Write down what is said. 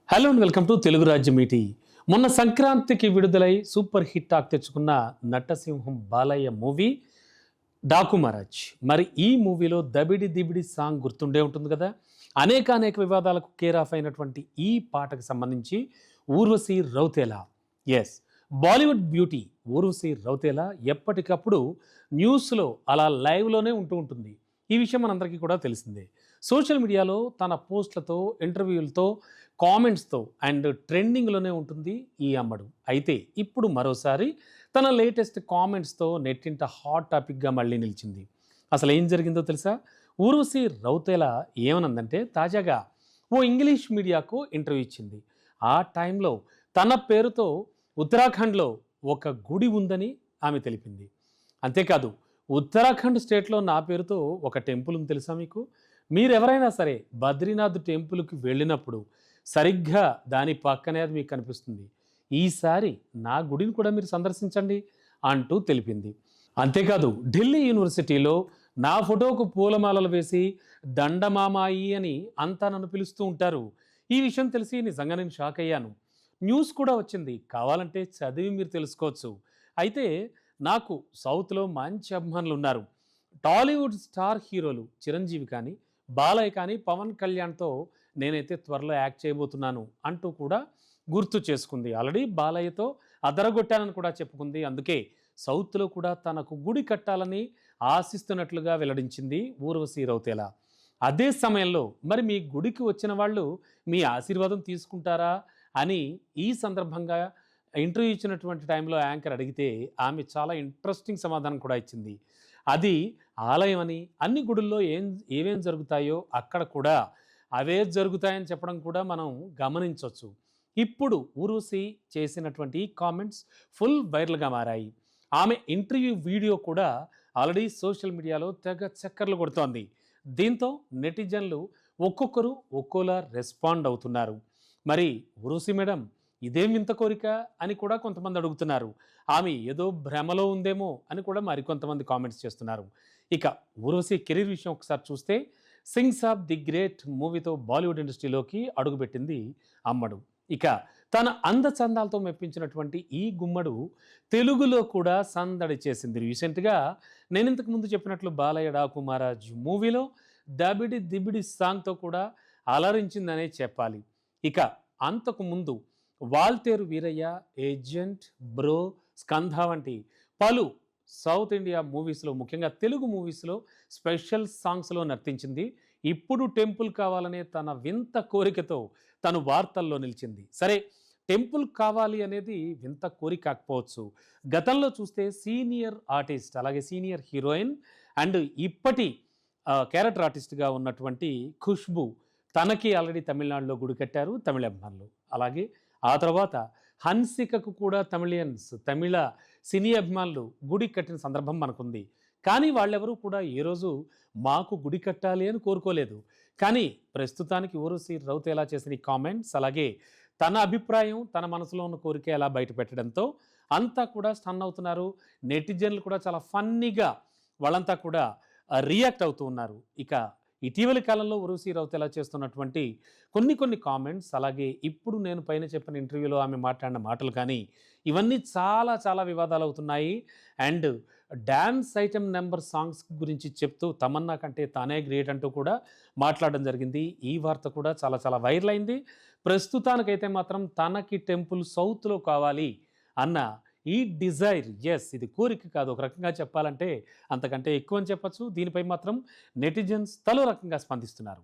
Hello and welcome to Telugu రాజ్యం మీటి. మొన్న సంక్రాంతికి విడుదలై సూపర్ హిట్ టాక్ తెచ్చుకున్న నటసింహం బాలయ్య మూవీ డాకు మహారాజ్. మరి ఈ మూవీలో దబిడి దిబిడి సాంగ్ గుర్తుండే ఉంటుంది కదా. అనేక వివాదాలకు కేర్ ఆఫ్ అయినటువంటి ఈ పాటకు సంబంధించి ఊర్వశి రౌతేలా, ఎస్, బాలీవుడ్ బ్యూటీ ఊర్వశి రౌతేలా ఎప్పటికప్పుడు న్యూస్లో అలా లైవ్లోనే ఉంటూ ఉంటుంది. ఈ విషయం మనందరికీ కూడా తెలిసిందే. సోషల్ మీడియాలో తన పోస్టులతో, ఇంటర్వ్యూలతో, కామెంట్స్తో అండ్ ట్రెండింగ్లోనే ఉంటుంది ఈ అమ్మడు. అయితే ఇప్పుడు మరోసారి తన లేటెస్ట్ కామెంట్స్తో నెట్టింట హాట్ టాపిక్గా మళ్ళీ నిలిచింది. అసలు ఏం జరిగిందో తెలుసా? ఊర్వశి రౌతేలా ఏమనందంటే, తాజాగా ఓ ఇంగ్లీష్ మీడియాకు ఇంటర్వ్యూ ఇచ్చింది. ఆ టైంలో తన పేరుతో ఉత్తరాఖండ్లో ఒక గుడి ఉందని ఆమె తెలిపింది. అంతేకాదు, ఉత్తరాఖండ్ స్టేట్లో నా పేరుతో ఒక టెంపుల్ ఉంది తెలుసా మీకు? మీరెవరైనా సరే బద్రీనాథ్ టెంపుల్కి వెళ్ళినప్పుడు సరిగ్గా దాని పక్కనే అది మీకు కనిపిస్తుంది. ఈసారి నా గుడిని కూడా మీరు సందర్శించండి అంటూ తెలిపింది. అంతేకాదు, ఢిల్లీ యూనివర్సిటీలో నా ఫోటోకు పూలమాలలు వేసి దండమామాయి అని అంతా నన్ను పిలుస్తూ ఉంటారు. ఈ విషయం తెలిసి నిజంగా నేను షాక్ అయ్యాను. న్యూస్ కూడా వచ్చింది, కావాలంటే చదివి మీరు తెలుసుకోవచ్చు. అయితే నాకు సౌత్లో మంచి అభిమానులు ఉన్నారు. టాలీవుడ్ స్టార్ హీరోలు చిరంజీవి కానీ, బాలయ్య కానీ, పవన్ కళ్యాణ్తో నేనైతే త్వరలో యాక్ట్ చేయబోతున్నాను అంటూ కూడా గుర్తు చేసుకుంది. ఆల్రెడీ బాలయ్యతో అదరగొట్టానని కూడా చెప్పుకుంది. అందుకే సౌత్లో కూడా తనకు గుడి కట్టాలని ఆశిస్తున్నట్లుగా వెల్లడించింది ఊర్వశి రౌతేలా. అదే సమయంలో మరి మీ గుడికి వచ్చిన వాళ్ళు మీ ఆశీర్వాదం తీసుకుంటారా అని ఈ సందర్భంగా ఇంటర్వ్యూ ఇచ్చినటువంటి టైంలో యాంకర్ అడిగితే ఆమె చాలా ఇంట్రెస్టింగ్ సమాధానం కూడా ఇచ్చింది. అది ఆలయం అని, అన్ని గుడుల్లో ఏమేం జరుగుతాయో అక్కడ కూడా అవే జరుగుతాయని చెప్పడం కూడా మనం గమనించవచ్చు. ఇప్పుడు ఊర్వశి చేసినటువంటి కామెంట్స్ ఫుల్ వైరల్గా మారాయి. ఆమె ఇంటర్వ్యూ వీడియో కూడా ఆల్రెడీ సోషల్ మీడియాలో తెగ చక్కర్లు కొడుతోంది. దీంతో నెటిజన్లు ఒక్కొక్కరు ఒక్కోలా రెస్పాండ్ అవుతున్నారు. మరి ఊర్వశి మేడం, ఇదేం వింత కోరిక అని కూడా కొంతమంది అడుగుతున్నారు. ఆమె ఏదో భ్రమలో ఉందేమో అని కూడా మరికొంతమంది కామెంట్స్ చేస్తున్నారు. ఇక ఊర్వశి కెరీర్ విషయం ఒకసారి చూస్తే, సింగ్స్ ఆఫ్ ది గ్రేట్ మూవీతో బాలీవుడ్ ఇండస్ట్రీలోకి అడుగుపెట్టింది అమ్మడు. ఇక తన అందచందాలతో మెప్పించినటువంటి ఈ గుమ్మడు తెలుగులో కూడా సందడి చేసింది. రీసెంట్గా నేను ఇంతకు ముందు చెప్పినట్లు బాలయ్య డాకు మహారాజ్ మూవీలో దబిడి దిబిడి సాంగ్తో కూడా అలరించిందనే చెప్పాలి. ఇక అంతకు ముందు వాల్తేరు వీరయ్య, ఏజెంట్, బ్రో, స్కంధ వంటి పలు సౌత్ ఇండియా మూవీస్లో, ముఖ్యంగా తెలుగు మూవీస్లో స్పెషల్ సాంగ్స్లో నర్తించింది. ఇప్పుడు టెంపుల్ కావాలనే తన వింత కోరికతో తను వార్తల్లో నిలిచింది. సరే, టెంపుల్ కావాలి అనేది వింత కోరిక కాకపోవచ్చు. గతంలో చూస్తే సీనియర్ ఆర్టిస్ట్, అలాగే సీనియర్ హీరోయిన్ అండ్ ఇప్పటి క్యారెక్టర్ ఆర్టిస్ట్గా ఉన్నటువంటి ఖుష్బు, తనకి ఆల్రెడీ తమిళనాడులో గుడి కట్టారు తమిళ అభిమానులు. అలాగే ఆ తర్వాత హన్సికకు కూడా తమిళ సినీ అభిమానులు గుడి కట్టిన సందర్భం మనకుంది. కానీ వాళ్ళెవరూ కూడా ఏ రోజు మాకు గుడి కట్టాలి అని కోరుకోలేదు. కానీ ప్రస్తుతానికి ఊర్వశి రౌతేలా చేసిన ఈ కామెంట్స్, అలాగే తన అభిప్రాయం, తన మనసులో ఉన్న కోరిక ఎలా బయట పెట్టడంతో అంతా కూడా స్టన్ అవుతున్నారు. నెటిజన్లు కూడా చాలా ఫన్నీగా వాళ్ళంతా కూడా రియాక్ట్ అవుతూ ఉన్నారు. ఇక ఇటీవలి కాలంలో ఊర్వశి రౌతేలా చేస్తున్నటువంటి కొన్ని కామెంట్స్, అలాగే ఇప్పుడు నేను పైన చెప్పిన ఇంటర్వ్యూలో ఆమె మాట్లాడిన మాటలు కానీ, ఇవన్నీ చాలా వివాదాలు అవుతున్నాయి. And dance item number songs గురించి చెప్తూ తమన్నా కంటే తానే గ్రేట్ అంటూ కూడా మాట్లాడడం జరిగింది. ఈ వార్త కూడా చాలా వైరల్ అయింది. ప్రస్తుతానికైతే మాత్రం తనకి టెంపుల్ సౌత్లో కావాలి అన్న ఈ డిజైర్, ఎస్, ఇది కోరిక కాదు, ఒక రకంగా చెప్పాలంటే అంతకంటే ఎక్కువ అని చెప్పచ్చు. దీనిపై మాత్రం నెటిజన్స్ తలో రకంగా స్పందిస్తున్నారు.